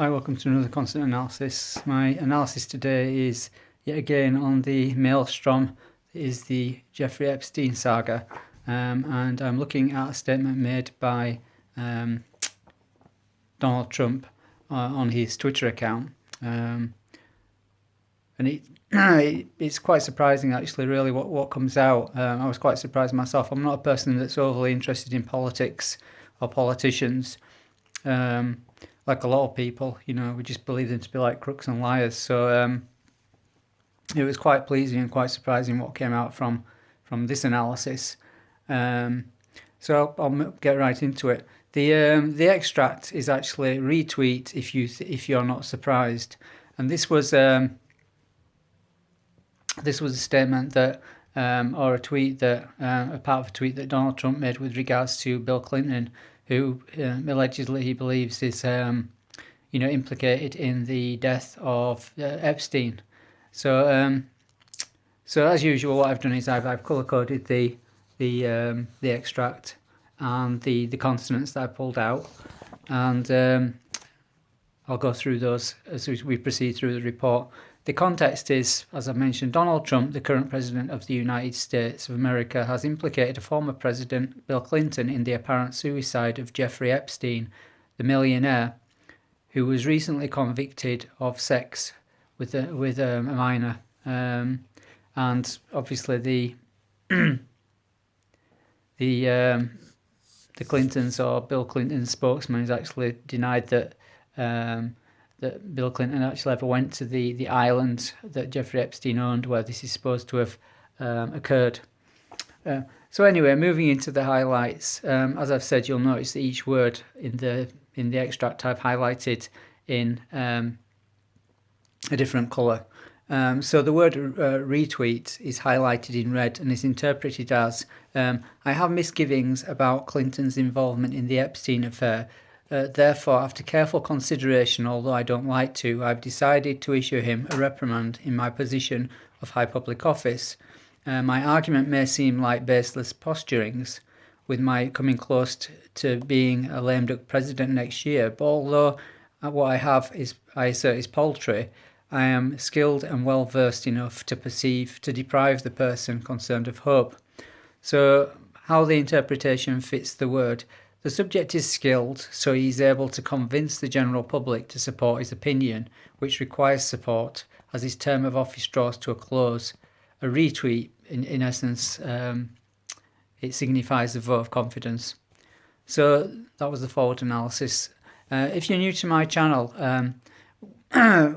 Hi, welcome to another Consonant analysis. My analysis today is yet again on the maelstrom that is the Jeffrey Epstein saga, and I'm looking at a statement made by Donald Trump on his Twitter account, and it's quite surprising actually, really, what comes out. I was quite surprised myself. I'm not a person that's overly interested in politics or politicians. Like a lot of people, we just believe them to be like crooks and liars. So it was quite pleasing and quite surprising what came out from this analysis. So I'll get right into it. The extract is actually retweet if you're not surprised, and this was a statement that or a tweet that a part of a tweet that Donald Trump made with regards to Bill Clinton, who allegedly he believes is implicated in the death of Epstein. So as usual, what I've done is I've color coded the extract and the consonants that I pulled out, and I'll go through those as we proceed through the report. The context is, as I mentioned, Donald Trump, the current president of the United States of America, has implicated a former president, Bill Clinton, in the apparent suicide of Jeffrey Epstein, the millionaire, who was recently convicted of sex with a minor. And obviously the Clintons, or Bill Clinton's spokesman, has actually denied that that Bill Clinton actually ever went to the island that Jeffrey Epstein owned, where this is supposed to have occurred. So anyway, moving into the highlights, as I've said, you'll notice that each word in the extract I've highlighted in a different colour. So the word retweet is highlighted in red and is interpreted as, I have misgivings about Clinton's involvement in the Epstein affair. Therefore, after careful consideration, although I don't like to, I've decided to issue him a reprimand in my position of high public office. My argument may seem like baseless posturings, with my coming close to being a lame duck president next year, but although what I assert is paltry, I am skilled and well versed enough to deprive the person concerned of hope. So how the interpretation fits the word. The subject is skilled, so he is able to convince the general public to support his opinion, which requires support, as his term of office draws to a close. A retweet, in essence, it signifies a vote of confidence. So that was the forward analysis. If you're new to my channel, a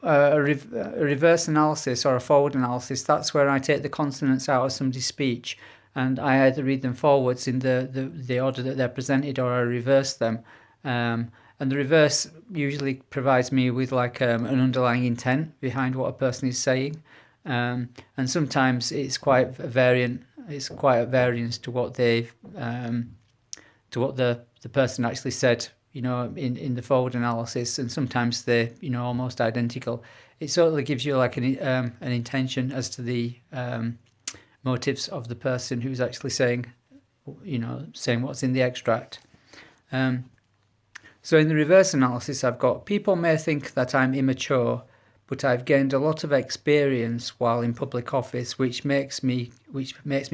reverse analysis or a forward analysis, that's where I take the consonants out of somebody's speech, and I either read them forwards in the order that they're presented, or I reverse them. And the reverse usually provides me with like an underlying intent behind what a person is saying. And sometimes it's quite a variant. It's quite a variance to what the person actually said, in the forward analysis, and sometimes they're almost identical. It certainly gives you like an intention as to the motives of the person who's actually saying what's in the extract. So in the reverse analysis, I've got, people may think that I'm immature, but I've gained a lot of experience while in public office, which makes me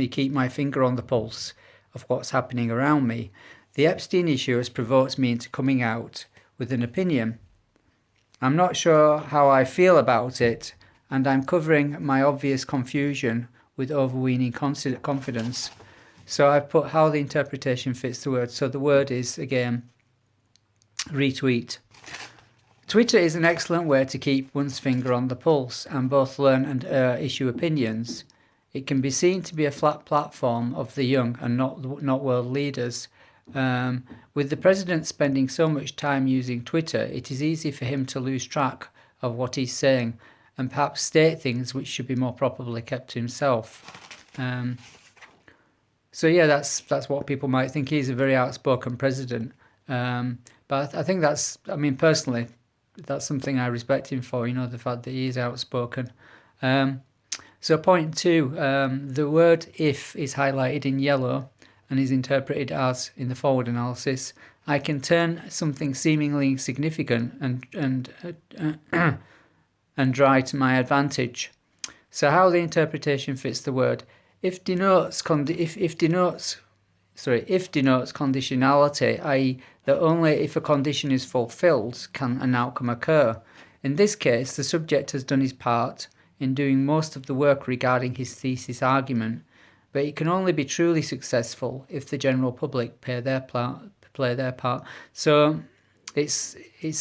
keep my finger on the pulse of what's happening around me. The Epstein issue has provoked me into coming out with an opinion. I'm not sure how I feel about it, and I'm covering my obvious confusion with overweening confidence. So I've put how the interpretation fits the word. So the word is, again, retweet. Twitter is an excellent way to keep one's finger on the pulse and both learn and issue opinions. It can be seen to be a flat platform of the young and not world leaders. With the president spending so much time using Twitter, it is easy for him to lose track of what he's saying and perhaps state things which should be more properly kept to himself. So yeah, that's what people might think. He's a very outspoken president. But I think personally, that's something I respect him for, the fact that he is outspoken. So point 2, the word if is highlighted in yellow and is interpreted as, in the forward analysis, I can turn something seemingly insignificant and dry to my advantage. So how the interpretation fits the word if denotes conditionality, i.e. that only if a condition is fulfilled can an outcome occur. In this case, the subject has done his part in doing most of the work regarding his thesis argument, but it can only be truly successful if the general public play their part. So it's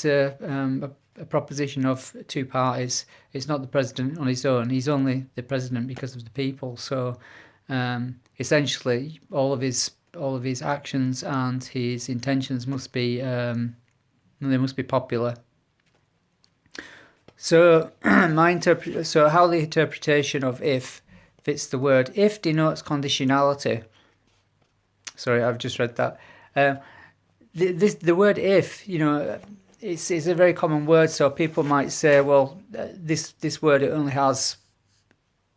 a proposition of two parties. It's not the president on his own. He's only the president because of the people. So essentially, all of his actions and his intentions must be they must be popular. So so how the interpretation of if fits the word if denotes conditionality. Sorry, I've just read that. The word if, it's a very common word. So people might say, well, this word, it only has,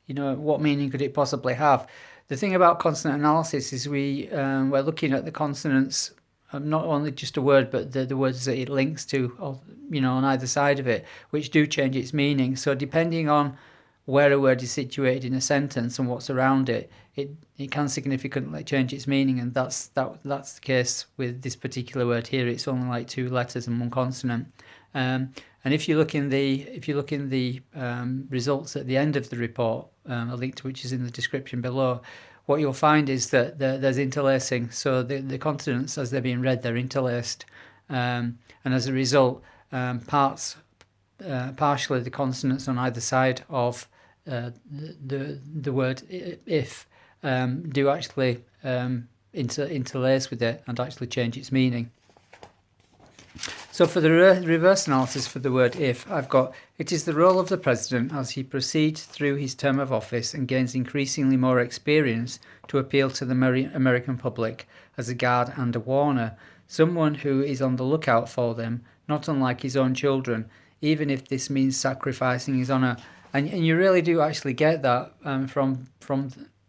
what meaning could it possibly have? The thing about consonant analysis is we're looking at the consonants, not only just a word, but the words that it links to, on either side of it, which do change its meaning. So depending on where a word is situated in a sentence and what's around it, it can significantly change its meaning, and that's the case with this particular word here. It's only like 2 letters and 1 consonant. And if you look in the results at the end of the report, a link to which is in the description below, what you'll find is that there's interlacing. So the consonants, as they're being read, they're interlaced, and as a result, partially the consonants on either side of the word if do actually interlace with it and actually change its meaning. So for the reverse analysis for the word if, I've got, it is the role of the president as he proceeds through his term of office and gains increasingly more experience to appeal to the American public as a guard and a warner, someone who is on the lookout for them, not unlike his own children, even if this means sacrificing his honour. And you really do actually get that from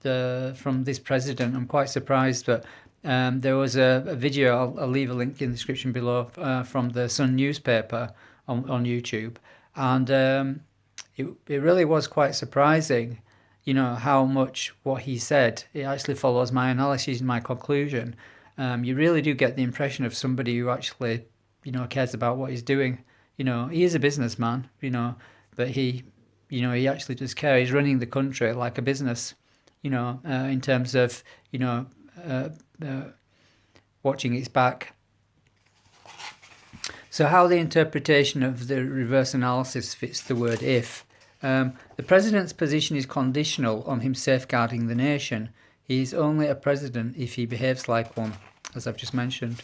this president. I'm quite surprised, but there was a video, I'll leave a link in the description below, from the Sun newspaper on YouTube, and it really was quite surprising, how much what he said, it actually follows my analysis and my conclusion. You really do get the impression of somebody who actually, cares about what he's doing. He is a businessman, but he actually does care. He's running the country like a business, in terms of, watching its back. So how the interpretation of the reverse analysis fits the word if. The president's position is conditional on him safeguarding the nation. He is only a president if he behaves like one, as I've just mentioned.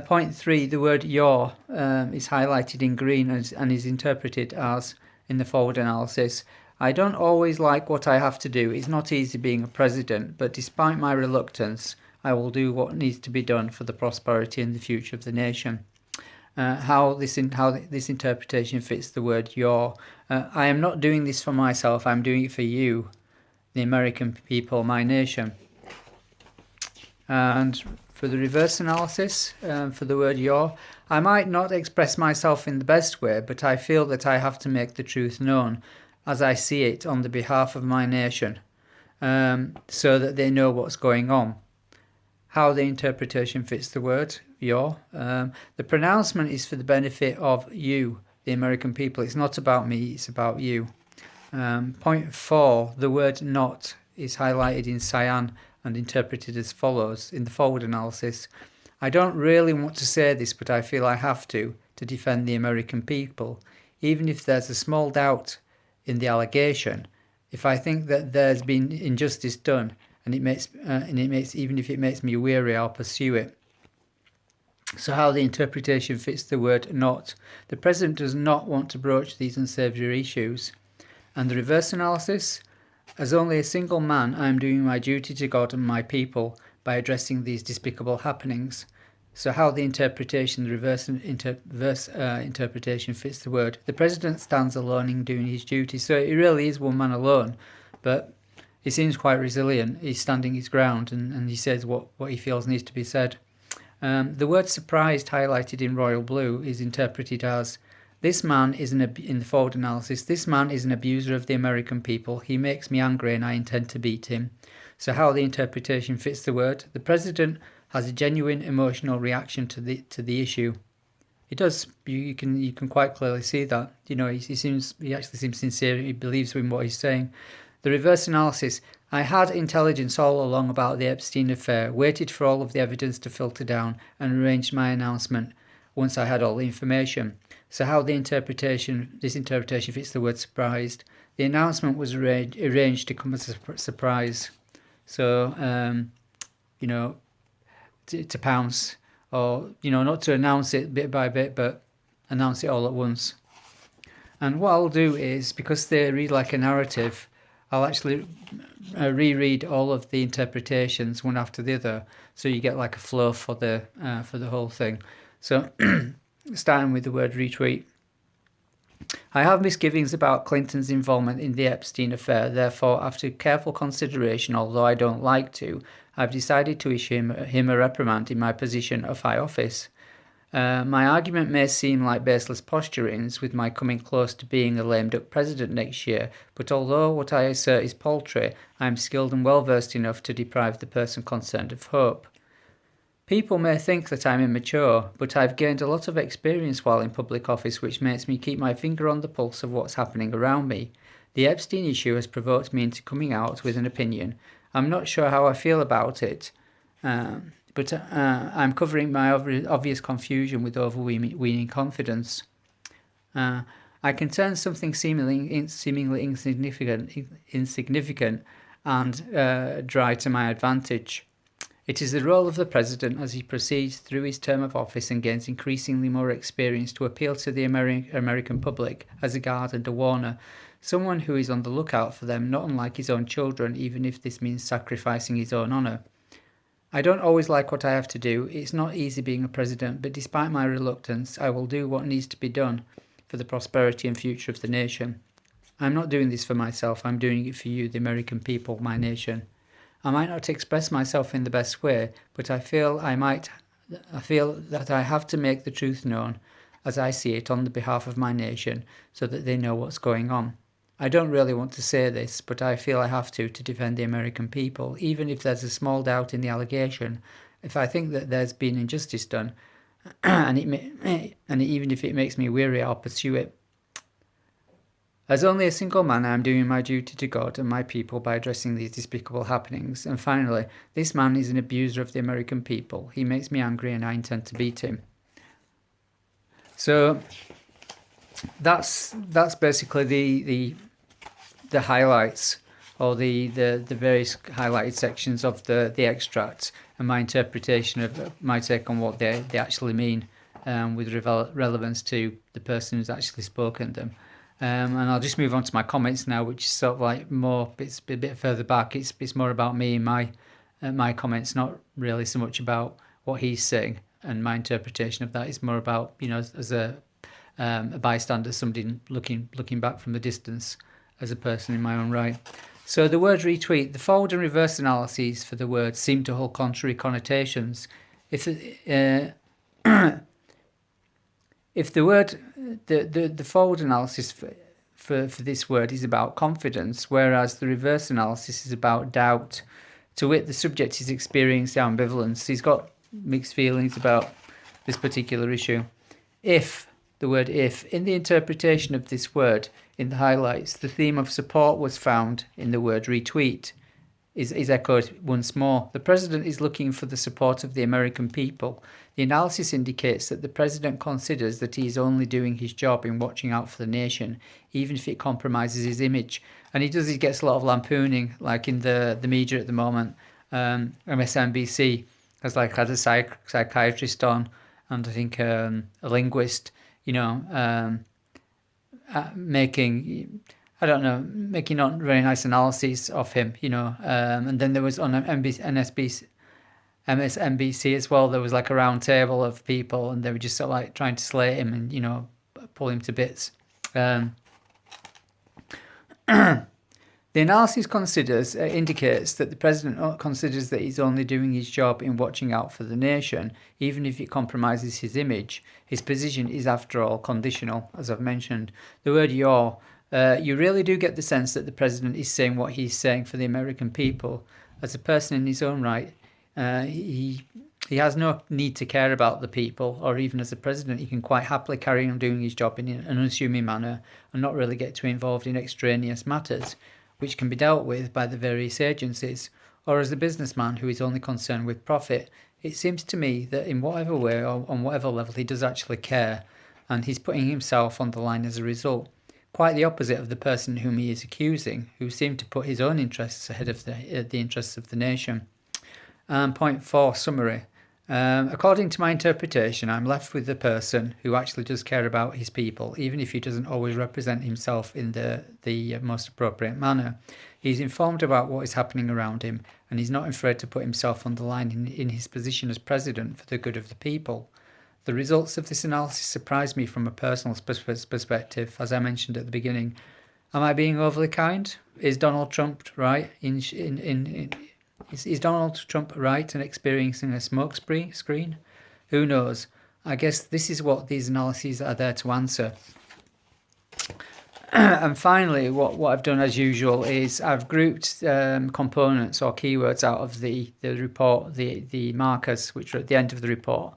Point 3, the word your is highlighted in green and is interpreted as, in the forward analysis, I don't always like what I have to do. It's not easy being a president, but despite my reluctance, I will do what needs to be done for the prosperity and the future of the nation. How this interpretation fits the word your. I am not doing this for myself, I'm doing it for you, the American people, my nation. And for the reverse analysis, for the word your, I might not express myself in the best way, but I feel that I have to make the truth known as I see it on the behalf of my nation, so that they know what's going on. How the interpretation fits the word your. The pronouncement is for the benefit of you, the American people. It's not about me, it's about you. Point 4, the word not is highlighted in cyan and interpreted as follows in the forward analysis. I don't really want to say this, but I feel I have to defend the American people, even if there's a small doubt in the allegation. If I think that there's been injustice done, and it makes even if it makes me weary, I'll pursue it. So how the interpretation fits the word not. The president does not want to broach these unsavoury issues. And the reverse analysis, as only a single man, I am doing my duty to God and my people by addressing these despicable happenings. So how the interpretation, the reverse interpretation fits the word. The president stands alone in doing his duty. So it really is one man alone, but he seems quite resilient. He's standing his ground, and he says what he feels needs to be said. The word surprised, highlighted in royal blue, is interpreted as, this man is in the forward analysis, this man is an abuser of the American people. He makes me angry and I intend to beat him. So how the interpretation fits the word. The president has a genuine emotional reaction to the issue. He does. You can quite clearly see that. He actually seems sincere. He believes in what he's saying. The reverse analysis. I had intelligence all along about the Epstein affair, waited for all of the evidence to filter down, and arranged my announcement once I had all the information. So how this interpretation fits the word surprised. The announcement was arranged to come as a surprise. So, to pounce, or, not to announce it bit by bit, but announce it all at once. And what I'll do is, because they read like a narrative, I'll actually reread all of the interpretations one after the other, so you get like a flow for the whole thing. So, starting with the word retweet. I have misgivings about Clinton's involvement in the Epstein affair. Therefore, after careful consideration, although I don't like to, I've decided to issue him a reprimand in my position of high office. My argument may seem like baseless posturings, with my coming close to being a lame-duck president next year, but although what I assert is paltry, I am skilled and well-versed enough to deprive the person concerned of hope. People may think that I'm immature, but I've gained a lot of experience while in public office, which makes me keep my finger on the pulse of what's happening around me. The Epstein issue has provoked me into coming out with an opinion. I'm not sure how I feel about it, but I'm covering my obvious confusion with overweening confidence. I can turn something seemingly insignificant and dry to my advantage. It is the role of the president as he proceeds through his term of office and gains increasingly more experience to appeal to the American public as a guard and a warner, someone who is on the lookout for them, not unlike his own children, even if this means sacrificing his own honour. I don't always like what I have to do. It's not easy being a president, but despite my reluctance, I will do what needs to be done for the prosperity and future of the nation. I'm not doing this for myself, I'm doing it for you, the American people, my nation. I might not express myself in the best way, but I feel that I have to make the truth known as I see it on the behalf of my nation, so that they know what's going on. I don't really want to say this, but I feel I have to defend the American people, even if there's a small doubt in the allegation. If I think that there's been injustice done, and even if it makes me weary, I'll pursue it. As only a single man, I am doing my duty to God and my people by addressing these despicable happenings. And finally, this man is an abuser of the American people. He makes me angry and I intend to beat him. So that's basically the highlights, or the various highlighted sections of the extract, and my interpretation of my take on what they actually mean, with relevance to the person who's actually spoken them. And I'll just move on to my comments now, which is sort of like more, it's a bit further back. It's more about me and my comments, not really so much about what he's saying. And my interpretation of that is more about, as a bystander, somebody looking back from the distance, as a person in my own right. So the word retweet, the forward and reverse analyses for the word seem to hold contrary connotations. If the word, the forward analysis for this word is about confidence, whereas the reverse analysis is about doubt. To wit, the subject is experiencing ambivalence. He's got mixed feelings about this particular issue. The word if, in the interpretation of this word in the highlights, the theme of support was found in the word retweet, is echoed once more. The president is looking for the support of the American people. The analysis indicates that the president considers that he is only doing his job in watching out for the nation, even if it compromises his image. And he gets a lot of lampooning, like in the media at the moment. MSNBC has had a psychiatrist on, and I think a linguist, making not very nice analyses of him, and then there was on MSNBC as well, there was like a round table of people, and they were just sort of like trying to slay him and pull him to bits. The analysis indicates that the president considers that he's only doing his job in watching out for the nation, even if it compromises his image. His position is, after all, conditional, as I've mentioned. The word "you're," you really do get the sense that the president is saying what he's saying for the American people. As a person in his own right, he has no need to care about the people, or even as a president, he can quite happily carry on doing his job in an unassuming manner and not really get too involved in extraneous matters, which can be dealt with by the various agencies, or as a businessman who is only concerned with profit. It seems to me that in whatever way or on whatever level he does actually care, and he's putting himself on the line as a result. Quite the opposite of the person whom he is accusing, who seemed to put his own interests ahead of the interests of the nation. Point 4, summary. According to my interpretation, I'm left with the person who actually does care about his people, even if he doesn't always represent himself in the most appropriate manner. He's informed about what is happening around him, and he's not afraid to put himself on the line in his position as president for the good of the people. The results of this analysis surprised me from a personal perspective, as I mentioned at the beginning. Am I being overly kind? Is Donald Trump right Is Donald Trump right in experiencing a smoke screen? Who knows? I guess this is what these analyses are there to answer. And finally, what I've done as usual is I've grouped components or keywords out of the report, the markers which are at the end of the report,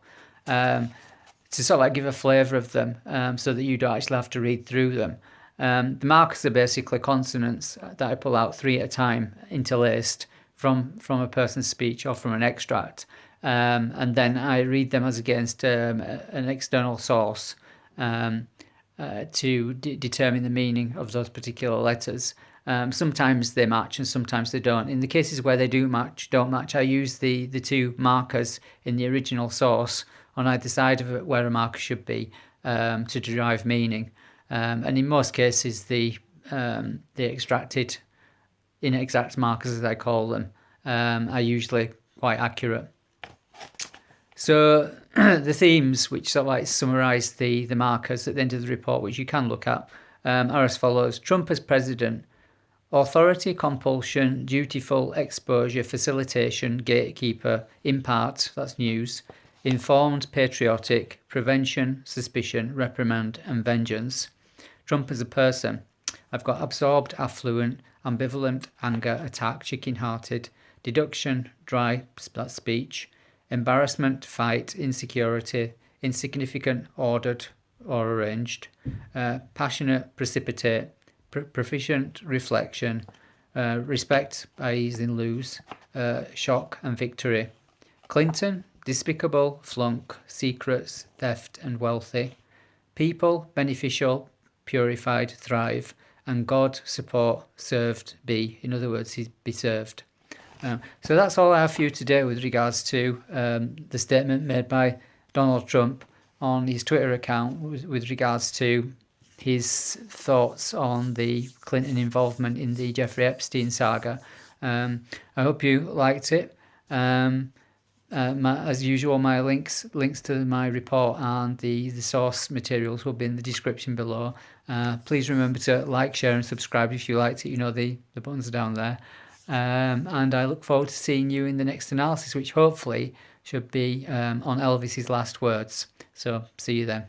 to sort of like give a flavour of them, so that you don't actually have to read through them. The markers are basically consonants that I pull out 3 at a time, interlaced from a person's speech or from an extract, and then I read them as against an external source to determine the meaning of those particular letters. Sometimes they match and sometimes they don't. In the cases where they don't match, I use the 2 markers in the original source on either side of it where a marker should be, to derive meaning. And in most cases, the extracted inexact markers, as I call them, are usually quite accurate. So the themes which sort of like summarise the markers at the end of the report, which you can look at, are as follows. Trump as president: authority, compulsion, dutiful, exposure, facilitation, gatekeeper, impart, that's news, informed, patriotic, prevention, suspicion, reprimand, and vengeance. Trump as a person: I've got absorbed, affluent, ambivalent, anger, attack, chicken-hearted, deduction, dry, that's speech, embarrassment, fight, insecurity, insignificant, ordered or arranged, passionate, precipitate, proficient, reflection, respect, ease in lose, shock and victory. Clinton: despicable, flunk, secrets, theft and wealthy. People: beneficial, purified, thrive, and God: support, served, be. In other words, he'd be served. So that's all I have for you today with regards to the statement made by Donald Trump on his Twitter account with regards to his thoughts on the Clinton involvement in the Jeffrey Epstein saga. I hope you liked it. As usual, my links to my report and the source materials will be in the description below. Please remember to like, share and subscribe if you liked it. You know the buttons are down there. And I look forward to seeing you in the next analysis, which hopefully should be on Elvis's last words. So see you then.